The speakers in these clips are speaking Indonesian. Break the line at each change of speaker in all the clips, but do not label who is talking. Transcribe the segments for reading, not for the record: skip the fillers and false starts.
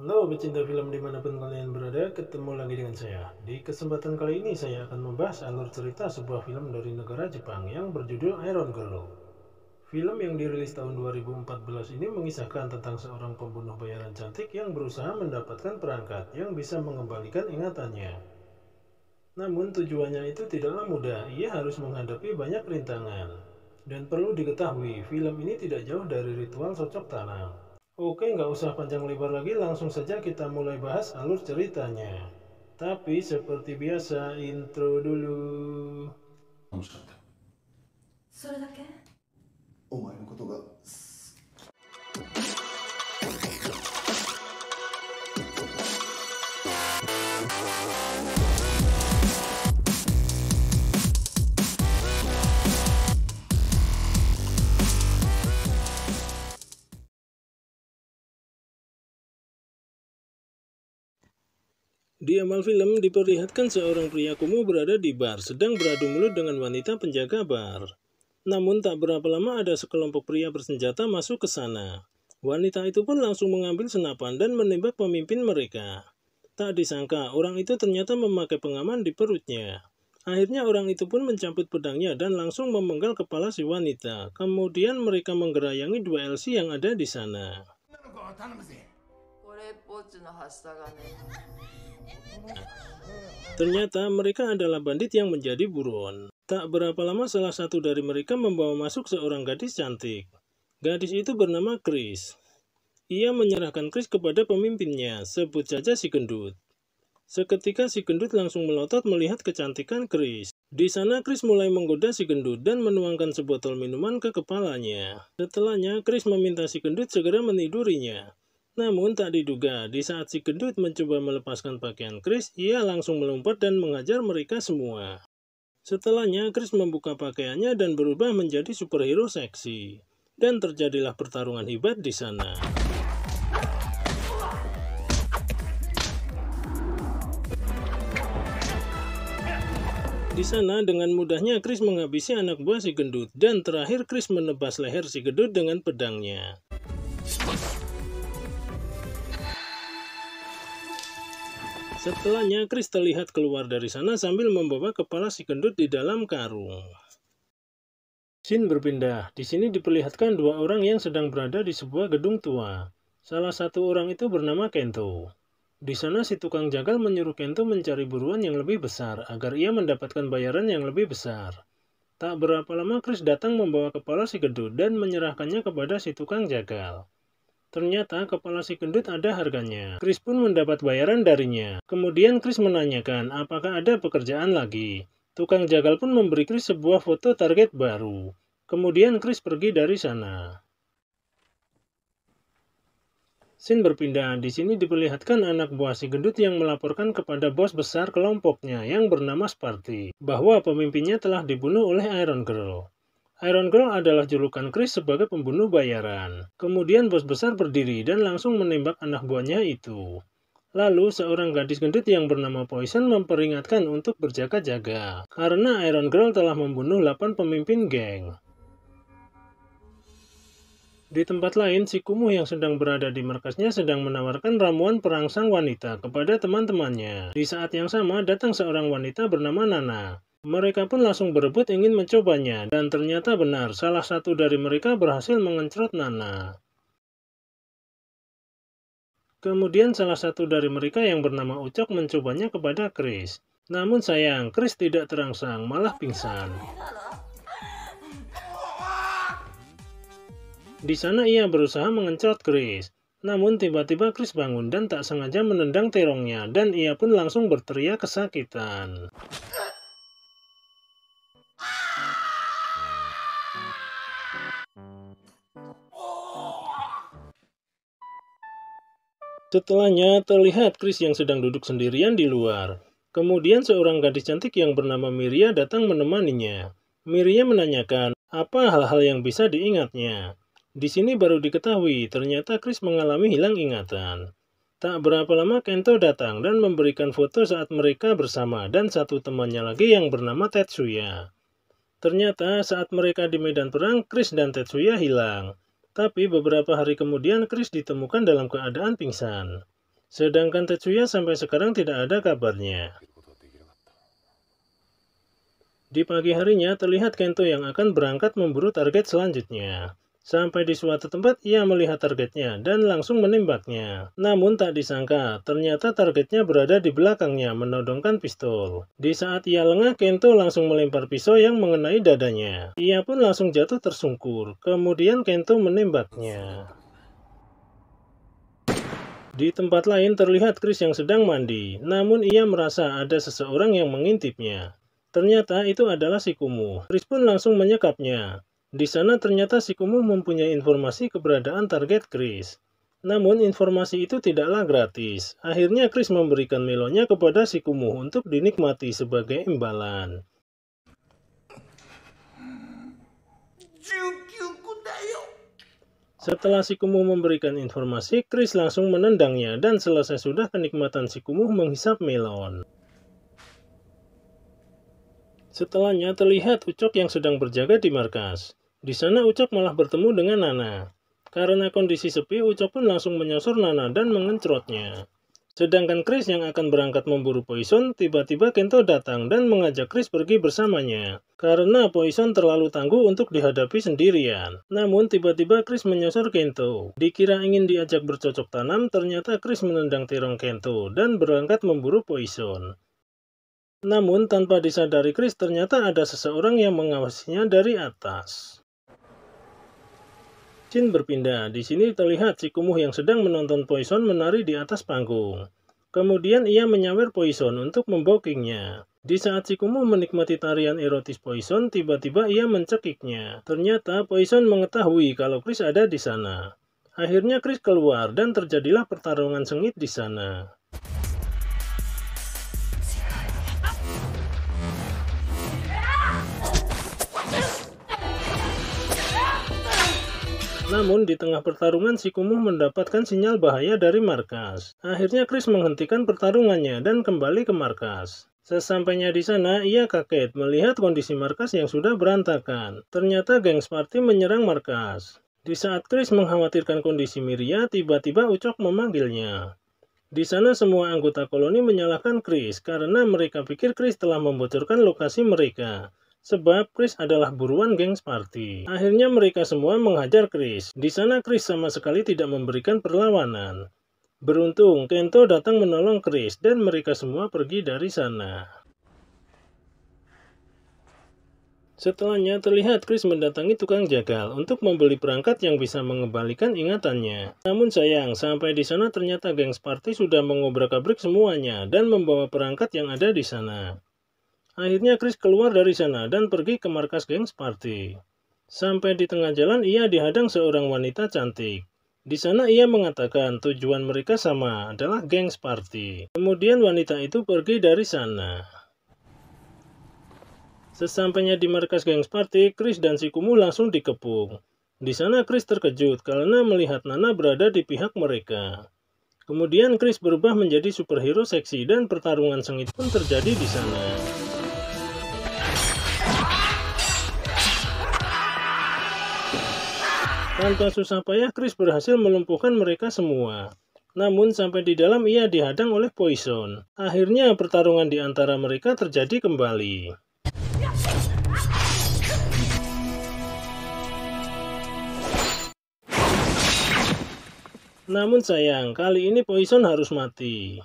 Halo pecinta film dimanapun kalian berada, ketemu lagi dengan saya. Di kesempatan kali ini saya akan membahas alur cerita sebuah film dari negara Jepang yang berjudul Iron Girl. Film yang dirilis tahun 2014 ini mengisahkan tentang seorang pembunuh bayaran cantik yang berusaha mendapatkan perangkat yang bisa mengembalikan ingatannya. Namun tujuannya itu tidaklah mudah, ia harus menghadapi banyak rintangan. Dan perlu diketahui, film ini tidak jauh dari ritual cocok tanam. Oke, nggak usah panjang lebar lagi, langsung saja kita mulai bahas alur ceritanya. Tapi seperti biasa, intro dulu.
楽しかったよ。
それだけ？
お前のことが
Di awal film diperlihatkan seorang pria kumuh berada di bar, sedang beradu mulut dengan wanita penjaga bar. Namun tak berapa lama ada sekelompok pria bersenjata masuk ke sana. Wanita itu pun langsung mengambil senapan dan menembak pemimpin mereka. Tak disangka orang itu ternyata memakai pengaman di perutnya. Akhirnya orang itu pun mencabut pedangnya dan langsung memenggal kepala si wanita. Kemudian mereka menggerayangi dua LC yang ada di sana. Ternyata mereka adalah bandit yang menjadi buron. Tak berapa lama salah satu dari mereka membawa masuk seorang gadis cantik. Gadis itu bernama Chris. Ia menyerahkan Chris kepada pemimpinnya, sebut saja si gendut. Seketika si gendut langsung melotot melihat kecantikan Chris. Di sana Chris mulai menggoda si gendut dan menuangkan sebotol minuman ke kepalanya. Setelahnya Chris meminta si gendut segera menidurinya. Namun tak diduga, di saat si gendut mencoba melepaskan pakaian Chris, ia langsung melompat dan mengajar mereka semua. Setelahnya Chris membuka pakaiannya dan berubah menjadi superhero seksi. Dan terjadilah pertarungan hebat di sana. Di sana dengan mudahnya Chris menghabisi anak buah si gendut dan terakhir Chris menebas leher si gendut dengan pedangnya. Setelahnya Chris terlihat keluar dari sana sambil membawa kepala si gendut di dalam karung. Scene berpindah. Di sini diperlihatkan dua orang yang sedang berada di sebuah gedung tua. Salah satu orang itu bernama Kento. Di sana si tukang jagal menyuruh Kento mencari buruan yang lebih besar agar ia mendapatkan bayaran yang lebih besar. Tak berapa lama Chris datang membawa kepala si gendut dan menyerahkannya kepada si tukang jagal. Ternyata kepala si gendut ada harganya. Chris pun mendapat bayaran darinya. Kemudian Chris menanyakan apakah ada pekerjaan lagi. Tukang jagal pun memberi Chris sebuah foto target baru. Kemudian Chris pergi dari sana. Scene berpindah. Di sini diperlihatkan anak buah si gendut yang melaporkan kepada bos besar kelompoknya yang bernama Sparty bahwa pemimpinnya telah dibunuh oleh Iron Girl. Iron Girl adalah julukan Chris sebagai pembunuh bayaran. Kemudian bos besar berdiri dan langsung menembak anak buahnya itu. Lalu seorang gadis gendut yang bernama Poison memperingatkan untuk berjaga-jaga karena Iron Girl telah membunuh 8 pemimpin geng. Di tempat lain, si kumuh yang sedang berada di markasnya sedang menawarkan ramuan perangsang wanita kepada teman-temannya. Di saat yang sama, datang seorang wanita bernama Nana. Mereka pun langsung berebut ingin mencobanya, dan ternyata benar, salah satu dari mereka berhasil mengencrot Nana. Kemudian salah satu dari mereka yang bernama Ucok mencobanya kepada Chris. Namun sayang, Chris tidak terangsang, malah pingsan. Di sana ia berusaha mengencrot Chris. Namun tiba-tiba Chris bangun dan tak sengaja menendang terongnya, dan ia pun langsung berteriak kesakitan. Setelahnya terlihat Chris yang sedang duduk sendirian di luar. Kemudian seorang gadis cantik yang bernama Miria datang menemaninya. Miria menanyakan apa hal-hal yang bisa diingatnya. Di sini baru diketahui ternyata Chris mengalami hilang ingatan. Tak berapa lama Kento datang dan memberikan foto saat mereka bersama dan satu temannya lagi yang bernama Tetsuya. Ternyata saat mereka di medan perang, Chris dan Tetsuya hilang. Tapi beberapa hari kemudian Chris ditemukan dalam keadaan pingsan. Sedangkan Tetsuya sampai sekarang tidak ada kabarnya. Di pagi harinya terlihat Kento yang akan berangkat memburu target selanjutnya. Sampai di suatu tempat ia melihat targetnya dan langsung menembaknya. Namun tak disangka, ternyata targetnya berada di belakangnya menodongkan pistol. Di saat ia lengah, Kento langsung melempar pisau yang mengenai dadanya. Ia pun langsung jatuh tersungkur. Kemudian Kento menembaknya. Di tempat lain terlihat Chris yang sedang mandi, namun ia merasa ada seseorang yang mengintipnya. Ternyata itu adalah Shikumu. Chris pun langsung menyekapnya. Di sana ternyata Shikumu mempunyai informasi keberadaan target Chris. Namun informasi itu tidaklah gratis. Akhirnya Chris memberikan melonnya kepada Shikumu untuk dinikmati sebagai imbalan. Setelah Shikumu memberikan informasi, Chris langsung menendangnya dan selesai sudah kenikmatan Shikumu menghisap melon. Setelahnya terlihat Ucok yang sedang berjaga di markas. Di sana Ucok malah bertemu dengan Nana. Karena kondisi sepi, Ucok pun langsung menyosor Nana dan mengencrotnya. Sedangkan Chris yang akan berangkat memburu Poison, tiba-tiba Kento datang dan mengajak Chris pergi bersamanya. Karena Poison terlalu tangguh untuk dihadapi sendirian. Namun tiba-tiba Chris menyosor Kento. Dikira ingin diajak bercocok tanam, ternyata Chris menendang tirong Kento dan berangkat memburu Poison. Namun tanpa disadari Chris ternyata ada seseorang yang mengawasinya dari atas. Scene berpindah. Di sini terlihat Shikumu yang sedang menonton Poison menari di atas panggung. Kemudian ia menyawer Poison untuk membokingnya. Di saat Shikumu menikmati tarian erotis Poison, tiba-tiba ia mencekiknya. Ternyata Poison mengetahui kalau Chris ada di sana. Akhirnya Chris keluar dan terjadilah pertarungan sengit di sana. Namun di tengah pertarungan Shikumu mendapatkan sinyal bahaya dari markas. Akhirnya Chris menghentikan pertarungannya dan kembali ke markas. Sesampainya di sana, ia kaget melihat kondisi markas yang sudah berantakan. Ternyata geng Sparty menyerang markas. Di saat Chris mengkhawatirkan kondisi Miria, tiba-tiba Ucok memanggilnya. Di sana semua anggota koloni menyalahkan Chris karena mereka pikir Chris telah membocorkan lokasi mereka. Sebab Chris adalah buruan geng Sparty. Akhirnya mereka semua menghajar Chris. Di sana Chris sama sekali tidak memberikan perlawanan. Beruntung Kento datang menolong Chris dan mereka semua pergi dari sana. Setelahnya terlihat Chris mendatangi tukang jagal untuk membeli perangkat yang bisa mengembalikan ingatannya. Namun sayang, sampai di sana ternyata geng Sparty sudah mengobrak-abrik semuanya dan membawa perangkat yang ada di sana. Akhirnya Chris keluar dari sana dan pergi ke markas geng Sparty. Sampai di tengah jalan ia dihadang seorang wanita cantik. Di sana ia mengatakan tujuan mereka sama, adalah geng Sparty. Kemudian wanita itu pergi dari sana. Sesampainya di markas geng Sparty, Chris dan Shikumu langsung dikepung. Di sana Chris terkejut karena melihat Nana berada di pihak mereka. Kemudian Chris berubah menjadi superhero seksi dan pertarungan sengit pun terjadi di sana. Tanpa susah payah, Chris berhasil melumpuhkan mereka semua. Namun sampai di dalam ia dihadang oleh Poison. Akhirnya pertarungan di antara mereka terjadi kembali. Namun sayang, kali ini Poison harus mati.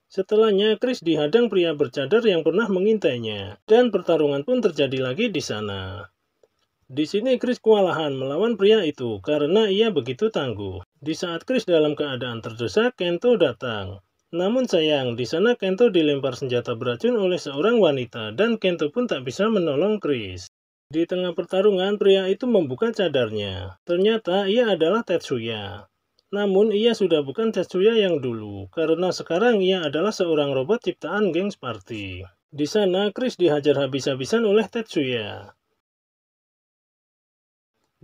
Setelahnya, Chris dihadang pria bercadar yang pernah mengintainya. Dan pertarungan pun terjadi lagi di sana. Di sini Chris kewalahan melawan pria itu karena ia begitu tangguh. Di saat Chris dalam keadaan terdesak, Kento datang. Namun sayang, di sana Kento dilempar senjata beracun oleh seorang wanita dan Kento pun tak bisa menolong Chris. Di tengah pertarungan, pria itu membuka cadarnya. Ternyata ia adalah Tetsuya. Namun ia sudah bukan Tetsuya yang dulu, karena sekarang ia adalah seorang robot ciptaan geng Sparty. Di sana Chris dihajar habis-habisan oleh Tetsuya.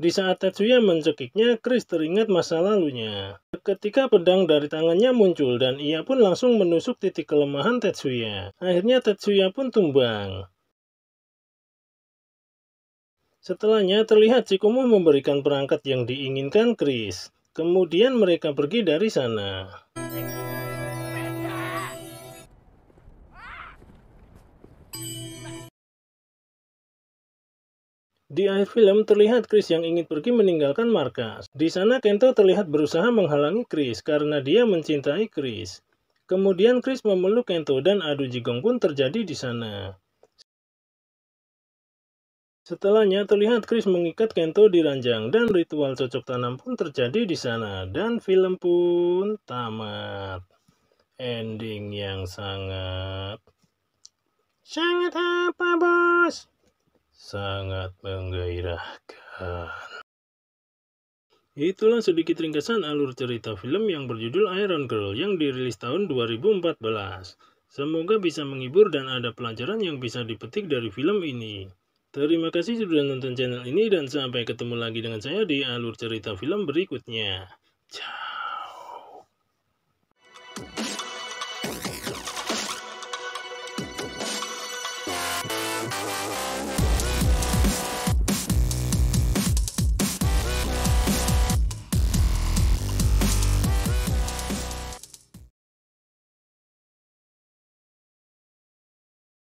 Di saat Tetsuya mencekiknya, Chris teringat masa lalunya. Ketika pedang dari tangannya muncul dan ia pun langsung menusuk titik kelemahan Tetsuya. Akhirnya Tetsuya pun tumbang. Setelahnya terlihat Shikumu memberikan perangkat yang diinginkan Chris. Kemudian mereka pergi dari sana. Di akhir film terlihat Chris yang ingin pergi meninggalkan markas. Di sana Kento terlihat berusaha menghalangi Chris karena dia mencintai Chris. Kemudian Chris memeluk Kento dan adu jigong pun terjadi di sana. Setelahnya terlihat Chris mengikat Kento di ranjang dan ritual cocok tanam pun terjadi di sana dan film pun tamat. Ending yang sangat apa, bos? Sangat menggairahkan. Itulah sedikit ringkasan alur cerita film yang berjudul Iron Girl yang dirilis tahun 2014. Semoga bisa menghibur dan ada pelajaran yang bisa dipetik dari film ini. Terima kasih sudah nonton channel ini dan sampai ketemu lagi dengan saya di alur cerita film berikutnya. Ciao.